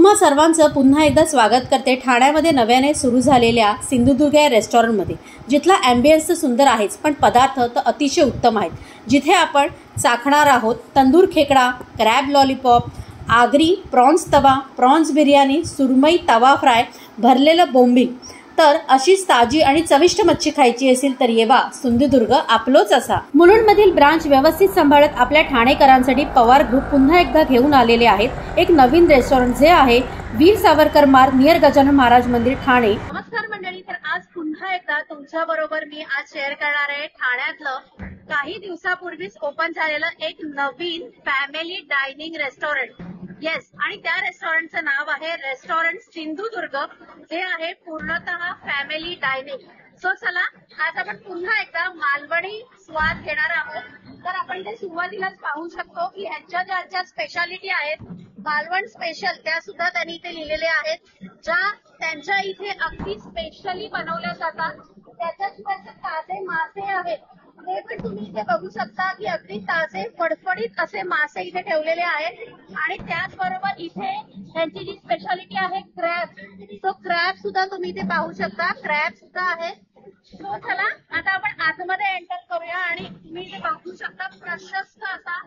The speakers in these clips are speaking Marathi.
तुम्हा सर्वांचं पुन्हा एकदा स्वागत करते ठाण्यामध्ये नव्याने सुरू झालेल्या सिंधुदुर्ग या रेस्टॉरंटमध्ये, जिथला ॲम्बियन्स तर सुंदर आहेच पण पदार्थ तर अतिशय उत्तम आहेत, जिथे आपण चाखणार आहोत तंदूर खेकडा, क्रॅब लॉलीपॉप, आगरी प्रॉन्स तवा, प्रॉन्स बिर्याणी, सुरमई तवा फ्राय, भरलेलं बोंबील। तर अशीच ताजी आणि चविष्ट मच्छी खायची असेल तर येवा, सिंधुदुर्ग आपलोच असा। मुलुंडमधील ब्रांच व्यवस्थित सांभाळत आपल्या ठाणेकरांसाठी पवार ग्रुप पुन्हा एकदा घेऊन आलेले आहेत एक नवीन रेस्टॉरंट, जे आहे वीर सावरकर मार्ग नियर गजानन महाराज मंदिर, ठाणे। नमस्कार मंडळी, तर आज पुन्हा एकदा तुमच्या बरोबर मी आज शेअर करणार आहे ठाण्यातलं काही दिवसापूर्वीच ओपन झालेलं एक नवीन फॅमिली डायनिंग रेस्टॉरंट। येस, आणि त्या रेस्टॉरंटचं नाव आहे रेस्टॉरंट सिंधुदुर्ग, जे आहे पूर्णतः फॅमिली डायनिंग। सो चला, आज आपण पुन्हा एकदा मालवणी स्वाद घेणार आहोत। तर आपण ते सुरुवातीलाच पाहू शकतो की ह्यांच्या ज्या स्पेशालिटी आहेत मालवण स्पेशल, त्या सुद्धा त्यांनी इथे लिहिलेले आहेत, ज्या त्यांच्या इथे अगदी स्पेशली बनवल्या जातात। त्याच्याशिवाय ताजे मासे आहेत, ते पण तुम्ही इथे बघू शकता की अगदी ताजे फडफडीत असे मासे इथे ठेवलेले आहेत। आणि त्याचबरोबर इथे त्यांची जी स्पेशालिटी आहे क्रॅब, तो क्रॅब सुद्धा तुम्ही इथे पाहू शकता, क्रॅब सुद्धा आहे। सो चला, आता आपण आतमध्ये एंटर करूया आणि तुम्ही इथे बघू शकता प्रशस्त असा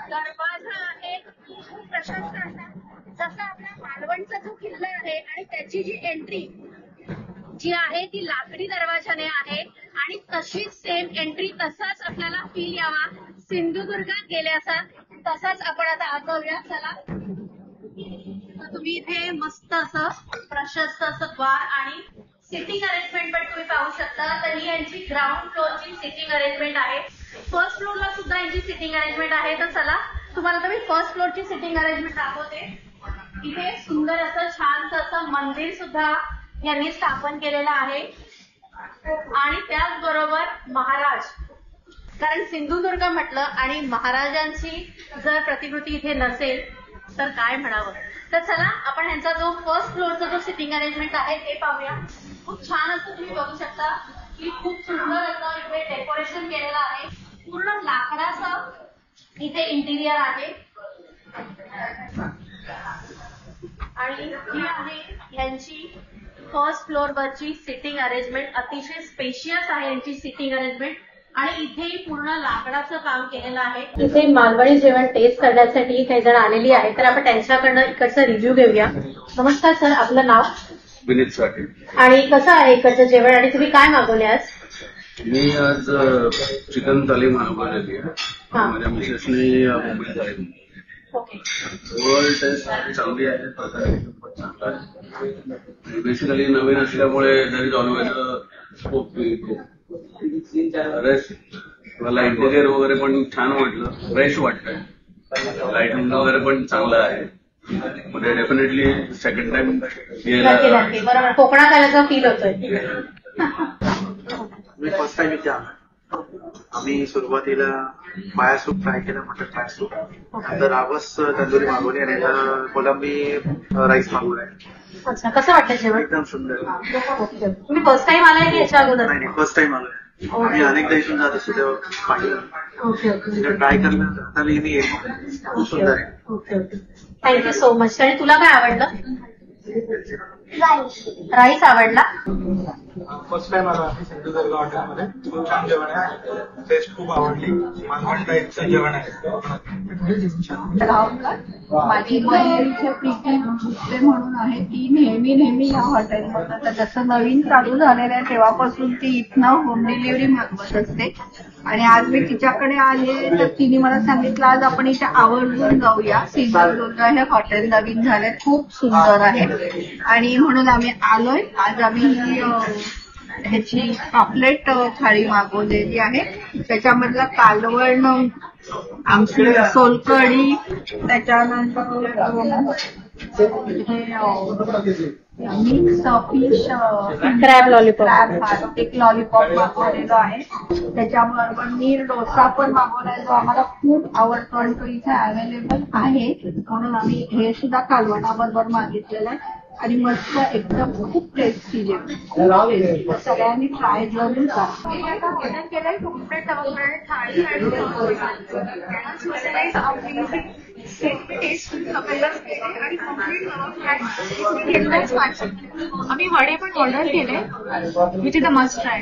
दरवाजा आहे, खूप प्रशस्त असा, जसा आपला मालवणचा जो किल्ला आहे आणि त्याची जी एंट्री जी आहे ती लाकडी दरवाजाने आहे, आणि तशीच सेम एंट्री, तसाच आपल्याला फील यावा सिंधुदुर्गात गेल्याचा, तसाच आपण आता आत जाऊया। चला, तुम्ही इथे मस्त असं प्रशस्त असं द्वार आणि सिटिंग अरेंजमेंट पण तुम्ही पाहू शकता। तर ही यांची ग्राउंड फ्लोअरची सिटिंग अरेंजमेंट आहे, फर्स्ट फ्लोअरला सुद्धा यांची सिटिंग अरेंजमेंट आहे। तर चला, तुम्हाला तर मी फर्स्ट फ्लोअरची सिटिंग अरेंजमेंट दाखवते। इथे सुंदर असं छानसं असं मंदिर सुद्धा यांनी स्थापन केलेलं आहे, आणि त्याचबरोबर महाराज, कारण सिंधुदुर्ग म्हटलं आणि महाराजांची जर प्रतिकृती इथे नसेल तर काय म्हणावं। तर चला, आपण यांचा जो फर्स्ट फ्लोअरचा जो सिटिंग अरेंजमेंट आहे ते पाहूया। खूप छान असं तुम्ही बघू शकता की खूप सुंदर असं इथे डेकोरेशन केलेलं आहे, पूर्ण लाकडाचं इथे इंटिरियर आहे। आणि ही आहे यांची फर्स्ट फ्लोअर वरची सिटिंग अरेंजमेंट, अतिशय स्पेशियस आहे यांची सिटिंग अरेंजमेंट, आणि इथेही पूर्ण लाकडाचं काम केलेलं आहे। इथे मालवणी जेवण टेस्ट करण्यासाठी काही जण आलेली आहे, तर आपण त्यांच्याकडनं इकडचा रिव्ह्यू घेऊया। नमस्कार सर, आपलं नाव? विनीत साठे। आणि कसं आहे इकडचं जेवण, आणि तुम्ही काय मागवले आज? मी आज चिकन थाली मागवलेली आहे, माझ्या मिसेसने मुंबईत आहे। ओव्हरऑल टेस्ट चांगली आहे, चांगला आहे। बेसिकली नवीन असल्यामुळे there is always scope to improve. Rest मला इंटेरियर वगैरे पण छान वाटलं, फ्रेश वाटतंय, लाइटिंग वगैरे पण चांगलं आहे, म्हणजे डेफिनेटली सेकंड टाइम यायला। बरोबर, कोकणात आल्याचा फील होतोय। मी फर्स्ट टाइम इथे आलो। आम्ही सुरुवातीला पाया सूप ट्राय केला, मटन पाया सूप, नंतर रावस तंदुरी मागवली, आणि कोलंबी राईस मागवलाय। अच्छा, कसं वाटतं जेवण? एकदम सुंदर। तुम्ही फर्स्ट टाइम आलाय की याच्या अगोदर? नाही, फर्स्ट टाइम आलोय। आम्ही अनेकदा इथून जात असतो तेव्हा पाहिलं, ट्राय करण्यात आली मी, खूप सुंदर आहे। Thank you so much. आणि तुला काय आवडलं? राईस आवडला? फर्स्ट टाइम आलो आम्ही सिंधुदुर्ग हॉटेलमध्ये, खूप छान जेवण आहे, टेस्ट खूप आवडली, मालवण टाईपचं जेवण आहे। माझी महेरीच्या प्रीती भुसले म्हणून आहे, ती नेहमी या हॉटेलमध्ये, आता जसं नवीन चालू झालेलं आहे तेव्हापासून ती इथनं होम डिलिव्हरी मागवत असते, आणि आज मी तिच्याकडे आले तर तिने मला सांगितलं आज आपण इथे आवर्जून जाऊया, सिंधुदुर्ग हे हॉटेल नवीन झालंय, खूप सुंदर आहे, आणि म्हणून आम्ही आलोय। आज आम्ही ह्याची पापलेट थाळी मागवलेली आहे, त्याच्यामधलं कालवण, आमची सोलकढी, त्याच्यानंतर मिक्स फिश, क्रॅब लॉलीपॉप, एक लॉलीपॉप मागवलेलं आहे, त्याच्याबरोबर नीर डोसा पण मागवलाय, जो आम्हाला खूप आवडतो आणि तो इथे अवेलेबल आहे, म्हणून आम्ही हे सुद्धा कालवणाबरोबर मागितलेलं आहे, आणि मस्त एकदम खूप टेस्टी जेवण, सगळ्यांनी ट्राय जरूर करा। टेस्ट पहिलाच केले आणि कम्प्लीट घेतलंच पाहिजे. आम्ही वडे पण ऑर्डर केले which is a must try.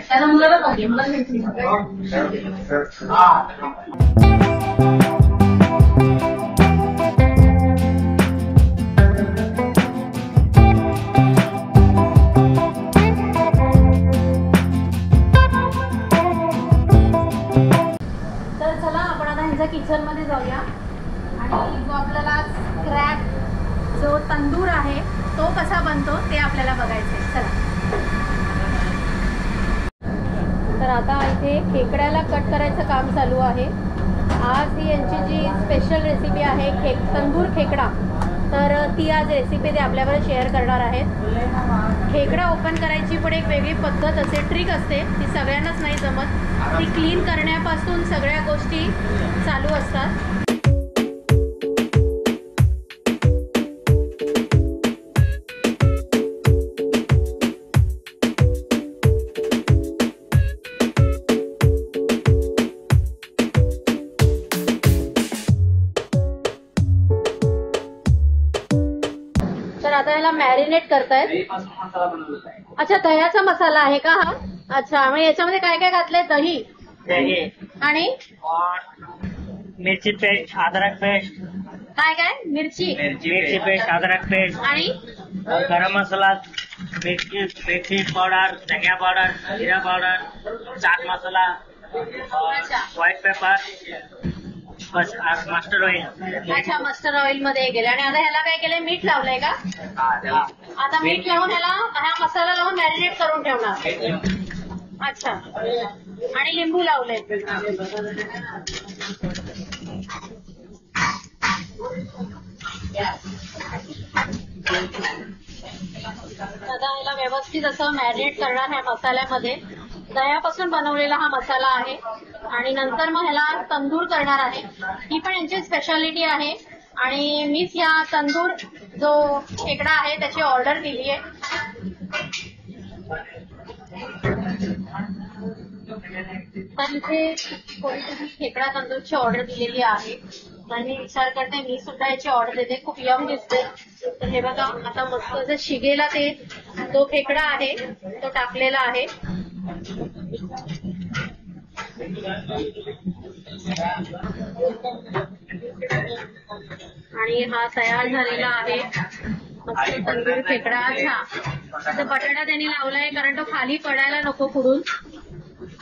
Kitchen मध्ये जाऊया आणि जो आपल्याला स्क्रॅप जो तंदूर आहे तो कसा बनतो ते आपल्याला बघायचं आहे. चला. तर आता इथे खेकड्याला कट करायचं काम चालू आहे. आज ही यांची जी स्पेशल रेसिपी आहे तंदूर खेकडा, तर ती आज रेसिपी ते आपल्याबरोबर शेअर करणार आहेत. खेकडा ओपन करायची पण एक वेगळी पद्धत असते, ट्रिक असते, ती सगळ्यांनाच नाही जमत. ती क्लीन करण्यापासून सगळ्या गोष्टी चालू असतात. तर आता याला मॅरिनेट करतायत. अच्छा, दह्याचा मसाला आहे का हा? अच्छा, मग याच्यामध्ये काय काय घातलंय? दही आणि मिरची पेस्ट, अदरक पेस्ट. काय काय? मिरची पेस्ट, अदरक पेस्ट आणि गरम मसाला, मिरची पावडर, धनिया पावडर, जिरा powder, chaat masala, white paper, बस मस्टर्ड ऑइल. अच्छा, मस्टर्ड ऑइल मध्ये गेले. आणि आता ह्याला काय केलंय? मीठ लावलंय का? आता मीठ लावून ह्याला हा मसाला लावून मॅरिनेट करून ठेवणार. अच्छा, आणि लिंबू लावलंय. आता ह्याला व्यवस्थित असं मॅरिनेट करणार ह्या मसाल्यामध्ये. दह्यापासून बनवलेला हा मसाला आहे आणि नंतर मग ह्याला तंदूर करणार आहे. ही पण यांची स्पेशालिटी आहे आणि मीच या तंदूर जो खेकडा आहे त्याची ऑर्डर दिली आहे. तर इथे कोणीतरी खेकडा तंदूरची ऑर्डर दिलेली आहे. तर मी विचार करते मी सुद्धा याची ऑर्डर देते. खूप यम दिसते. तर हे बघा, आता मस्त जर शिगेला ते जो खेकडा आहे तो टाकलेला आहे. आणि हा तयार झालेला आहे मस्त तंदूर खेकडा. अच्छा, बटाटा त्यांनी लावलाय कारण तो खाली पडायला नको पुढून.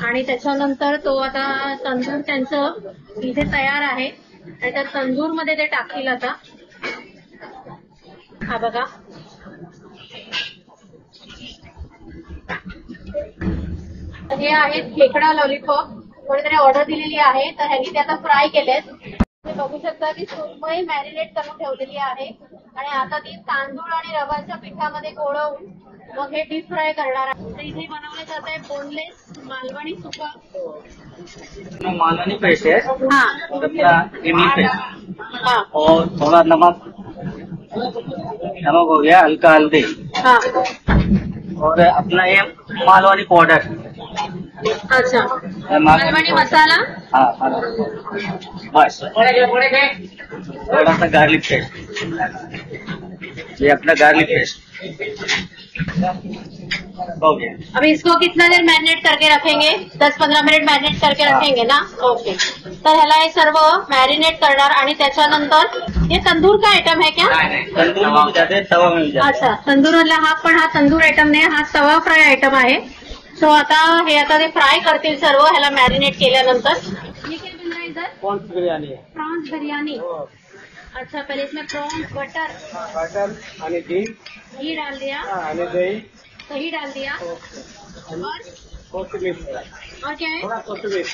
आणि त्याच्यानंतर तो आता तंदूर त्यांचं इथे तयार आहे आणि त्या तंदूर मध्ये ते टाकतील आता. हा बघा, हे आहेत खेकडा लॉलीपॉप. कोणीतरी ऑर्डर दिलेली आहे तर ह्यांनी ते आता फ्राय केलेत. तुम्ही बघू शकता की सुरमई मॅरिनेट करून ठेवलेली आहे आणि आता ती तांदूळ आणि रव्याच्या पिठामध्ये गोळवून मग हे डीप फ्राय करणार आहे. तर इथे बनवले जात आहे बोनलेस मालवणी सुका. मालवनी पेस्ट है, हाँ, इमली पेस्ट हाँ, और थोड़ा नमक हो गया, हल्का हल्दी, हाँ. और अपना ये मालवनी पाउडर. अच्छा, मालवणी मसाला. हाँ, बस. थोड़ा सा गार्लिक पेस्ट, ये अपना गार्लिक पेस्ट हो गया. अब इसको कितना देर मैरिनेट करके रखेंगे? 10-15 मिनिट मैरिनेट करके रखेंगे ना? ओके. तर ह्याला हे सर्व मॅरिनेट करणार आणि त्याच्यानंतर हे तंदूर का आयटम है क्या? तंदूर में जाते हैं, तवा में जाते. अच्छा, तंदूर मधला हा पण हा तंदूर आयटम नाही, हा तवा फ्राय आयटम आहे. सो आता ते फ्राय करतील सर्व ह्याला मॅरिनेट केल्यानंतर. ये क्या बन रहा है इधर? प्रॉन्स बिरयानी है. प्रॉन्स बिरयानी. अच्छा, पहले इसमें प्रॉन्स बटर आणि घी डाल दिया, दही डाल दिया और कोथिंबीर. और क्या है? कोथिंबीर.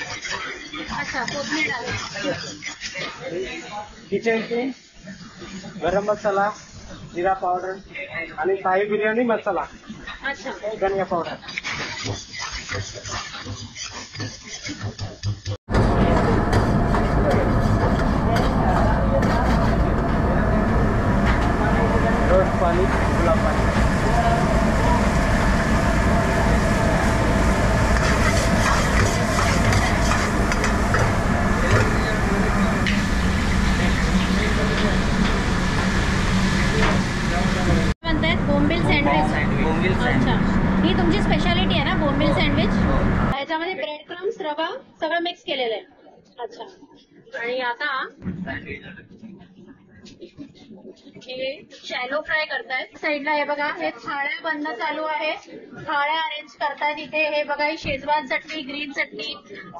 अच्छा, कोथिंबीर डाल दिया. किचन किंग, गरम मसाला, जिरा पावडर आणि शाही बिर्याणी मसाला, अच्छा, धनिया पावडर. रोज पाणी, गुलाब पाणी. बोंबील अच्छा, सँडविच. ही तुमची स्पेशालिटी आहे ना बोंबील सँडविच? याच्यामध्ये ब्रेड क्रम्स, रवा सगळं मिक्स केलेलं आहे. अच्छा. आणि आता हे शॅलो फ्राय करतायत. साईडला हे बघा, हे थाळ्या बनणं चालू आहे. थाळ्या अरेंज करतायत इथे. हे बघा, ही शेजवान चटणी, ग्रीन चटणी,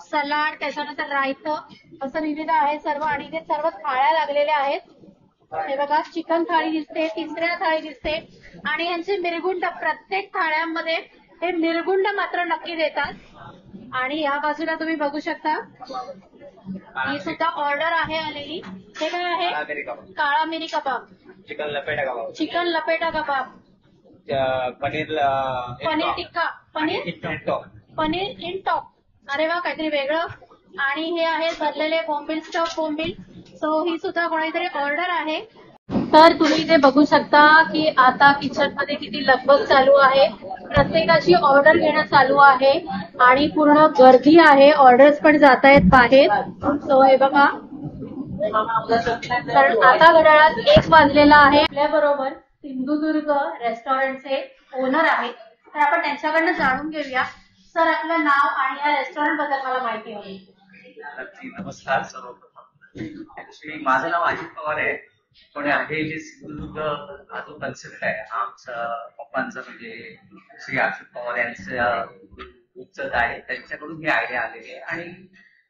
सलाड, त्याच्यानंतर रायतं, असं विविध आहे सर्व. आणि इथे सर्व थाळ्या लागलेल्या आहेत. हे बघा, चिकन थाळी दिसते, तिसऱ्या थाळी दिसते. आणि यांचे मिरगुंड प्रत्येक थाळ्यांमध्ये हे मिरगुंड मात्र नक्की देतात. आणि या बाजूला तुम्ही बघू शकता, ही सुद्धा ऑर्डर आहे आलेली. हे काय आहे? काळा मिरी कबाब, चिकन लपेटा कबाब, चिकन लपेटा कबाब, पनीर पनीर टिक्का, पनीर इन टॉप. अरे वा, काहीतरी वेगळं. आणि हे आहे भरलेले बोंबील, स्टफ बोंबील. सो ही सुद्धा कोणीतरी ऑर्डर आहे. तर तुम्ही इथे बघू शकता की आता किचन मध्ये किती लगबग चालू आहे. प्रत्येकाची ऑर्डर घेणं चालू आहे आणि पूर्ण गर्दी आहे. ऑर्डर्स पण जात आहेत बाहेर. सो हे बघा, कारण आता घड्याळात 1 वाजलेला आहे. आपल्या बरोबर सिंधुदुर्ग रेस्टॉरंटचे ओनर आहेत, तर आपण त्यांच्याकडनं जाणून घेऊया. सर, आपलं नाव आणि या रेस्टॉरंट बद्दल मला माहिती हवी. नमस्कार सर्वप्रथम. ऍक्च्युली माझं नाव अजित पवार आहे. पण हे जे सिंधुदुर्ग हा जो कन्सेप्ट आहे, हा आमचा पप्पांचा म्हणजे श्री अजित पवार यांचं आहे. त्यांच्याकडून ही आयडिया आलेली आहे आणि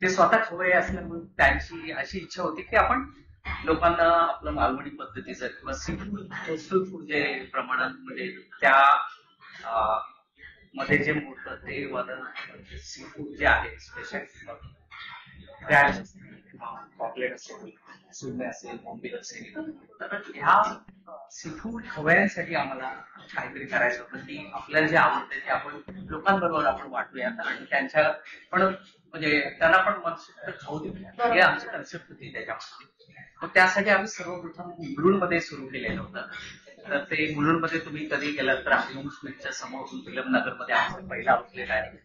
ते स्वतः खवय्ये असल्यामुळे त्यांची अशी इच्छा होती की आपण लोकांना आपलं मालवणी पद्धतीचं किंवा सी फूड, कोस्टल फूड जे प्रमाणात म्हणजे त्या मध्ये जे मोठं ते वालं सी फूड जे आहे स्पेशल किंवा पॉपलेट असेल, सुरमई असेल, बोंबील असेल, तर ह्या सी फूड खवय्यांसाठी आम्हाला काहीतरी करायचं होतं की आपल्याला जे आवडतं ते आपण लोकांबरोबर आपण वाटूयात आणि त्यांच्या पण म्हणजे त्यांना पण मनसोक्त खाऊ देऊया, हे आमची कन्सेप्ट होती त्याच्यामध्ये. मग त्यासाठी आम्ही सर्वप्रथम मुलुंडमध्ये सुरू केलेलं होतं. तर ते मुलुंडमध्ये तुम्ही कधी गेलात तर आपल्या स्वीटच्या समोर फिल्मनगरमध्ये आमचं पहिला आउटलेट आहे,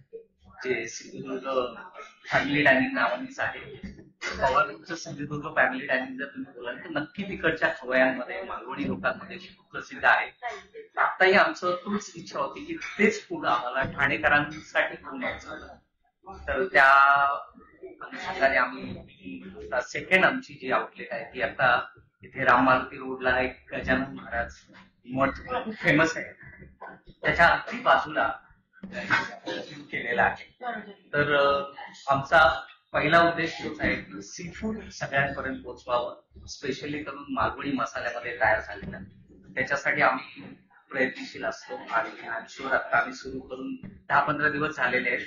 जे सिंधुदुर्ग फॅमिली डायनिंग नावानेच आहे. पवारांचं सिंधुदुर्ग फॅमिली डायनिंग जर तुम्ही बोलाल तर नक्की तिकडच्या खवयांमध्ये, मालवणी लोकांमध्ये खूप प्रसिद्ध आहे. आताही आमचं तोच इच्छा होती की तेच फूड आम्हाला ठाणेकरांसाठी घेऊन यायचं होतं. तर त्या अनुषंगाने आम्ही सेकंड आमची जी आउटलेट आहे ती आता इथे राम मारुती रोडला एक गजानन महाराज मठ खूप फेमस आहे, त्याच्या अगदी बाजूला केलेला आहे. तर आमचा पहिला उद्देश तोच आहे की सी फूड सगळ्यांपर्यंत पोहोचवावं, स्पेशली करून मालवणी मसाल्यामध्ये तयार झालेलं. त्याच्यासाठी आम्ही प्रयत्नशील असतो आणि शुअर आता आम्ही सुरू करून 10-15 दिवस झालेले आहेत.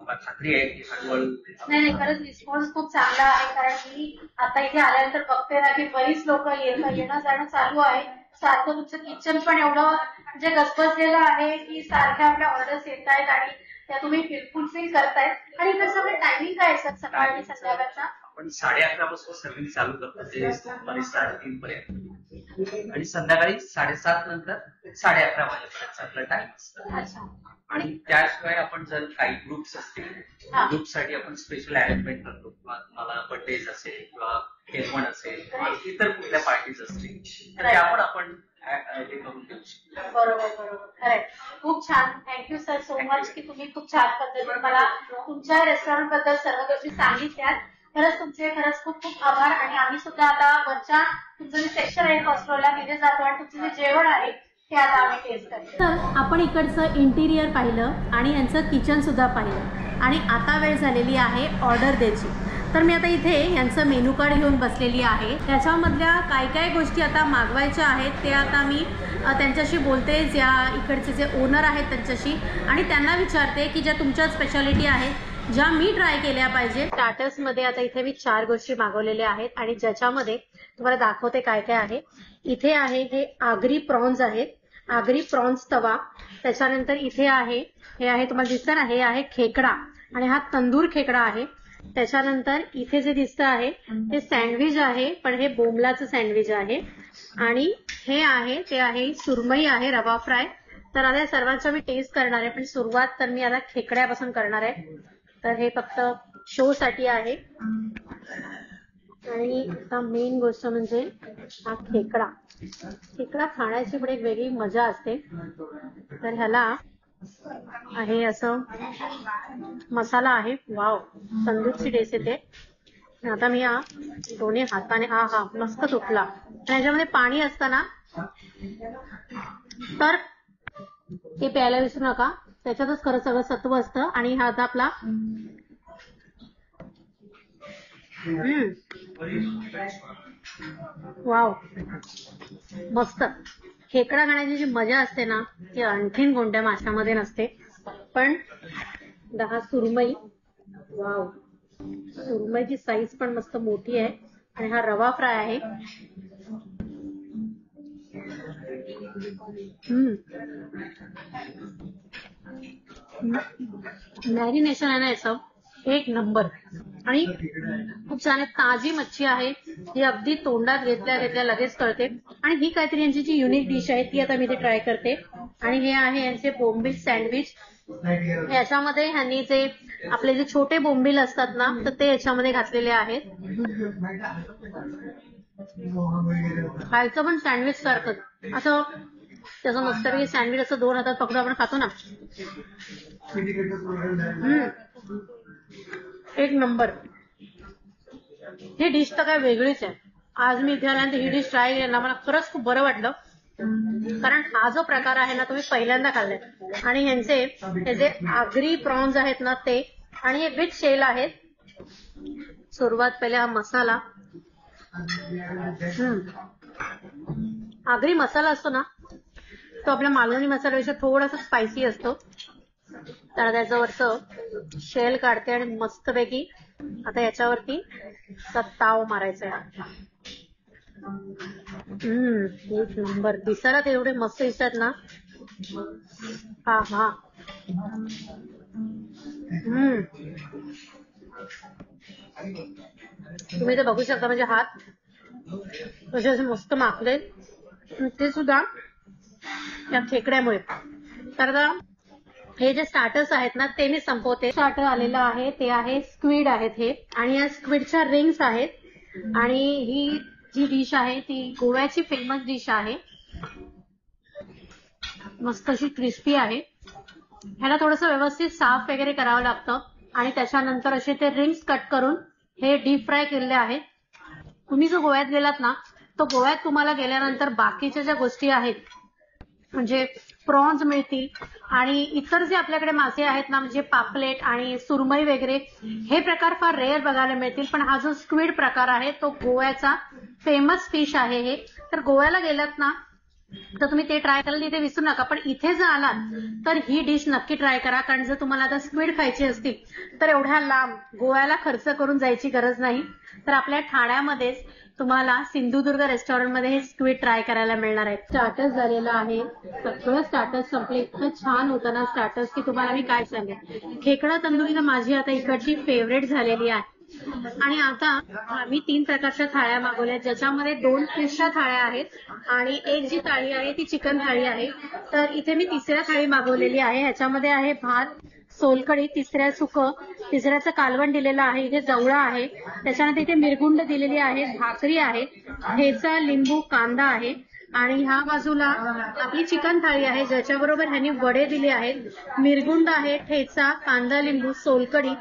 मला खात्री आहे की हळूहळू नाही, खरंच रिस्पॉन्स खूप चांगला आहे. कारण मी आता इथे आल्यानंतर बघते ना की बरीच लोक येणं जाणं चालू आहे. सारखं तुमचं किचन पण एवढं म्हणजे गजबजलेलं आहे की सारख्या आपल्या ऑर्डर्स येत आहेत आणि त्या तुम्ही फुलफिल करतायत. आणि इकडे सगळं टायमिंग काय आहे सकाळ आणि संध्याकाळचा? आपण 11:30 पासून सर्व्हिस चालू करतो, ते 3:30 पर्यंत, आणि संध्याकाळी 7:30 नंतर 11:30 वाजेपर्यंत आपलं टाइम असतं. अच्छा. आणि त्याशिवाय आपण जर काही ग्रुप्स असतील, ग्रुपसाठी आपण स्पेशल अरेंजमेंट करतो. मला बर्थडेज असेल किंवा केळवण असेल किंवा इतर कुठल्या पार्टीज असतील तर त्या पण आपण हे करून देऊ शकतो. बरोबर. करेक्ट. खूप छान. थँक्यू सर सो मच की तुम्ही खूप छान पद्धतीने मला तुमच्या रेस्टॉरंट बद्दल सर्व गोष्टी सांगितल्यात. खरंच खूप खूप आभार. आणि आम्ही सुद्धा आता वरच्या तुमचं जे सेक्शन आहे फर्स्ट फ्लोअरला तिथे जातो आणि तुमचं जे जेवण आहे ते आता आम्ही टेस्ट करतो. तर आपण इकडचं इंटिरियर पाहिलं आणि यांचं किचन सुद्धा पाहिलं आणि आता वेळ झालेली आहे ऑर्डर द्यायची. तर मी आता इथे यांचं मेनू कार्ड घेऊन बसलेली आहे. त्याच्यामधल्या काय गोष्टी आता मागवायच्या आहेत ते आता मी त्यांच्याशी बोलते, ज्या इकडचे जे ओनर आहेत त्यांच्याशी, आणि त्यांना विचारते की ज्या तुमच्या स्पेशालिटी आहेत ज्या मी ट्राय केल्या पाहिजे. स्टार्टर्समध्ये आता इथे मी 4 गोष्टी मागवलेल्या आहेत आणि ज्याच्यामध्ये तुम्हाला दाखवते काय आहे. इथे आहे हे आगरी प्रॉन्स आहेत, आगरी प्रॉन्स तवा. त्याच्यानंतर इथे आहे, हे आहे तुम्हाला दिसतं ना, हे आहे खेकडा आणि हा तंदूर खेकडा आहे. त्याच्यानंतर इथे जे दिसतं आहे हे सँडविच आहे, पण हे बोंबलाचं सँडविच आहे. आणि हे आहे ते आहे सुरमई आहे, रवा फ्राय. तर आता सर्वांचा मी टेस्ट करणार आहे, पण सुरुवात तर मी आता खेकड्यापासून करणार आहे. तर हे फक्त शो साठी आहे. आणि आता मेन गोष्ट म्हणजे हा खेकडा. खेकडा खाण्याची पण एक वेगळी मजा असते. तर ह्याला आहे असं मसाला आहे. वाव, तंदूरची टेस्ट येते. आता मी हा दोन्ही हाताने हा मस्त तुटला. आणि ह्याच्यामध्ये पाणी असतं ना, तर ते प्यायला विसरू नका. त्याच्यातच खरं सगळं सत्व असतं. आणि हा आता आपला वाव, मस्त. खेकडा खाण्याची जी मजा असते ना, ती आणखीन कोणत्या माशामध्ये नसते. पण हा सुरमई, वाव, सुरमईची साईज पण मस्त मोठी आहे. आणि हा रवा फ्राय आहे. मॅरिनेशन आहे ना याचं एक नंबर. आणि खूप छान ताजी मच्छी आहे. ही अगदी तोंडात घेतल्या घेतल्या लगेच कळते. आणि ही काहीतरी यांची जी युनिक डिश आहे ती आता मी ते ट्राय करते. आणि हे आहे यांचे बोंबील सँडविच. याच्यामध्ये ह्यांनी जे आपले जे छोटे बोंबील असतात ना, तर ते याच्यामध्ये घातलेले आहेत. खायचं पण सँडविच सारखं असं, त्याचं मस्तपैकी सँडविच असं 2 हातात पकडून आपण खातो ना, एक नंबर. ही डिश तर काय वेगळीच आहे. आज मी इथे आल्यानंतर ही डिश ट्राय केली ना, मला खरंच खूप बरं वाटलं. कारण हा जो प्रकार आहे ना, तो मी पहिल्यांदा खाल्लाय. आणि हे जे आगरी प्रॉन्स आहेत ना ते, आणि हे विथ शेल आहेत. सुरुवात पहिले हा मसाला. आगरी मसाला असतो ना, तो आपल्या मालवणी मसाल्यापेक्षा थोडासा स्पायसी असतो. तर त्याच्यावरचं शेल काढते आणि मस्तपैकी आता याच्यावरती ताव मारायचा आहे. एक नंबर. दिसायला ते एवढे मस्त दिसतात ना. हा तुम्ही ते बघू शकता. म्हणजे हात कसे मस्त माखले, ते सुद्धा या खेकड्यामुळे. तर हे जे स्टार्टर्स आहेत ना ते मी संपवते. स्टार्टर आलेलं आहे ते आहे स्क्विड आहेत हे. आणि या स्क्विडच्या रिंग्स आहेत. आणि ही जी डिश आहे ती गोव्याची फेमस डिश आहे. मस्त अशी क्रिस्पी आहे. ह्याला थोडंसं व्यवस्थित साफ वगैरे करावं लागतं. आणि त्याच्यानंतर असे ते रिंग्स कट करून हे डीप फ्राय केलेले आहेत. तुम्ही जो गोव्यात गेलात ना, तो गोव्यात तुम्हाला गेल्यानंतर बाकीच्या ज्या गोष्टी आहेत म्हणजे प्रॉन्स मिळतील. आणि इतर जे आपल्याकडे मासे आहेत ना, म्हणजे पापलेट आणि सुरमई वगैरे, हे प्रकार फार रेअर बघायला मिळतील. पण हा जो स्क्विड प्रकार आहे तो गोव्याचा फेमस फिश आहे हे. तर गोव्याला गेलात ना तर तुम्ही ते ट्राय करायला तिथे विसरू नका. पण इथे जर आलात तर ही डिश नक्की ट्राय करा. कारण जर तुम्हाला आता स्क्विड खायची असतील तर एवढ्या लांब गोव्याला खर्च करून जायची गरज नाही. तर आपल्या ठाण्यामध्येच तुम्हाला सिंधुदुर्ग रेस्टॉरंटमध्ये हे स्क्विड ट्राय करायला मिळणार आहे. स्टार्टर्स झालेलं आहे. सगळं स्टार्टर्स संपले. इतकं छान होतं ना स्टार्टर्स की तुम्हाला मी काय सांगेन. खेकडा तंदुरी तर माझी आता इकडची फेवरेट झालेली आहे. आणि आता आम्ही 3 प्रकारच्या थाळ्या मागवल्या, ज्याच्यामध्ये 2 फिशच्या थाळ्या आहेत आणि एक जी थाळी आहे ती चिकन थाळी आहे. तर इथे मी 3ऱ्या थाळी मागवलेली आहे. ह्याच्यामध्ये आहे भात, सोलकढी, 3ऱ्या सुकं, 3ऱ्याचं कालवण दिलेलं आहे. इथे जवळा आहे. त्याच्यानंतर इथे मिरगुंड दिलेली आहे, भाकरी आहे, ठेचा, लिंबू, कांदा आहे. आणि ह्या बाजूला आपली चिकन थाळी आहे, ज्याच्याबरोबर ह्यांनी वडे दिले आहेत, मिरगुंड आहे, ठेचा, कांदा, लिंबू, सोलकढी.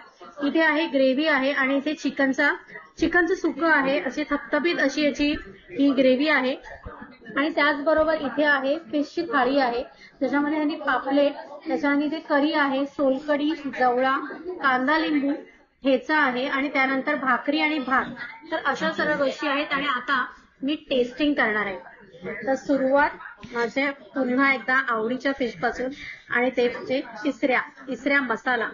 इथे आहे ग्रेव्ही आहे आणि इथे चिकनचं सुकं आहे. अशी थपथपीत अशी याची ही ग्रेव्ही आहे. आणि त्याचबरोबर इथे आहे फिशची थाळी आहे, त्याच्यामध्ये ह्यांनी पापलेट, त्याच्यामध्ये इथे करी आहे, सोलकढी, जवळा, कांदा, लिंबू, ठेचा आहे आणि त्यानंतर भाकरी आणि भात. तर अशा सर्व गोष्टी आहेत. आणि आता मी टेस्टिंग करणार आहे. तर सुरुवात माझ्या पुन्हा एकदा आवडीच्या फिश पासून, आणि ते म्हणजे तिसऱ्या मसाला.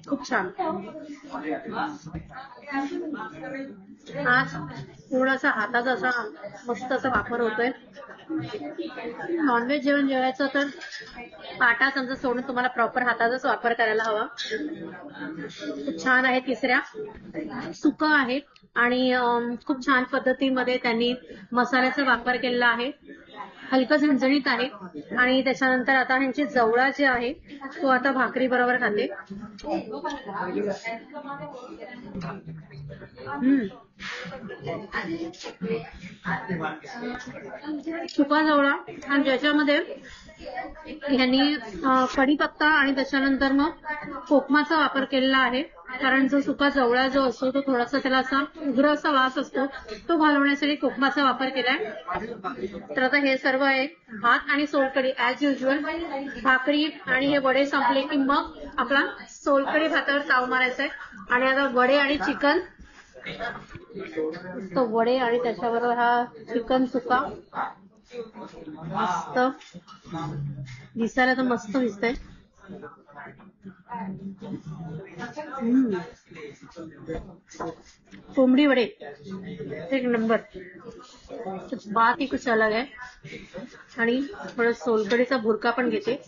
खूप छान. आज थोडासा हाताचा असा मस्त असा वापर होतोय. नॉनव्हेज जेवण जेवायचं तर पाटा चमचा सोडून तुम्हाला प्रॉपर हाताचाच वापर करायला हवा. खूप छान आहे. तिसऱ्या सुकं आहे आणि खूप छान पद्धतीमध्ये त्यांनी मसाल्याचा वापर केलेला आहे, हलकं झणझणीत आहे. आणि त्याच्यानंतर आता ह्यांची जवळा जे आहे तो आता भाकरी बरोबर खाते. सुका जवळा आणि ज्याच्यामध्ये यांनी कढीपत्ता आणि त्याच्यानंतर मग कोकमाचा वापर केलेला आहे. कारण जो सुका जवळा जो असतो तो थोडासा त्याला असा उग्र असा वास असतो, तो घालवण्यासाठी कोकमाचा वापर केलाय. तर आता हे सर्व आहे भात आणि सोलकढी ऍज युजल. भाकरी आणि हे वडे संपले की मग आपला सोलकढी भातावर ताव मारायचा आहे. आणि आता वडे आणि चिकन, तो वडे आणि त्याच्याबरोबर हा चिकन सुका मस्त दिसायला तर मस्त दिसतंय. कोंबडी वडे एक नंबर, बात ही कुछ अलग है. आणि थोडं सोलकढीचा भुरका पण घेते.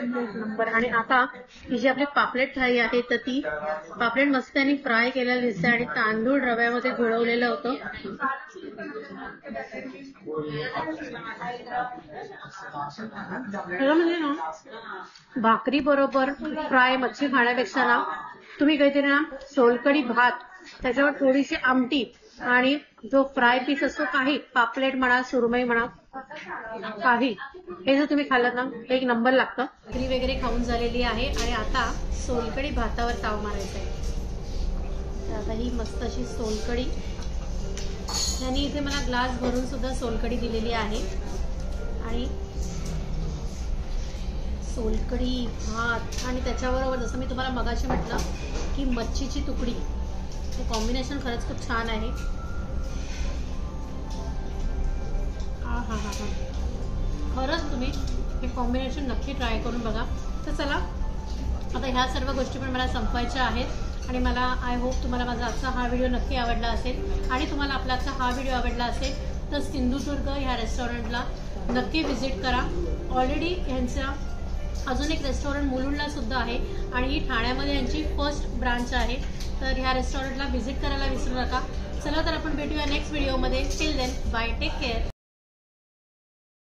नंबर. आणि आता ही जी आपली पापलेट थाळी आहे तर ती पापलेट मस्त आणि फ्राय केलेलं दिसते आणि तांदूळ रव्यामध्ये घोळवलेलं होतं. म्हणजे ना भाकरी बरोबर फ्राय मच्छी खाण्यापेक्षा ना तुम्ही काहीतरी ना सोलकढी भात, त्याच्यावर थोडीशी आमटी आणि जो फ्राय पीस असतो, काही पापलेट म्हणा सुरमई म्हणा काही, हे जर तुम्ही खाल्लात ना एक नंबर लागतं. भाकरी वगैरे खाऊन झालेली आहे आणि आता सोलकढी भातावर ताव मारायचा आहे. तर आता ही मस्त अशी सोलकढी, यांनी इथे मला ग्लास भरून सुद्धा सोलकढी दिलेली आहे. आणि सोलकढी भात आणि त्याच्याबरोबर जसं मी तुम्हाला मगाशी म्हटलं की मच्छीची तुकडी, हे कॉम्बिनेशन खरंच खूप छान आहे. हा खरंच तुम्ही हे कॉम्बिनेशन नक्की ट्राय करून बघा. तर चला आता ह्या सर्व गोष्टी पण मला संपवायच्या आहेत आणि मला आय होप तुम्हाला माझा आजचा हा व्हिडिओ नक्की आवडला असेल. आणि तुम्हाला आपला आजचा हा व्हिडिओ आवडला असेल तर सिंधुदुर्ग ह्या रेस्टॉरंटला नक्की व्हिजिट करा. ऑलरेडी ह्यांचा अजून एक रेस्टॉरंट मुलुंडला सुद्धा आहे आणि ही ठाण्यामध्ये यांची फर्स्ट ब्रांच आहे. तर ह्या रेस्टॉरंटला व्हिजिट करायला विसरू नका. चला तर आपण भेटूया नेक्स्ट व्हिडिओमध्ये. Till then bye, take care.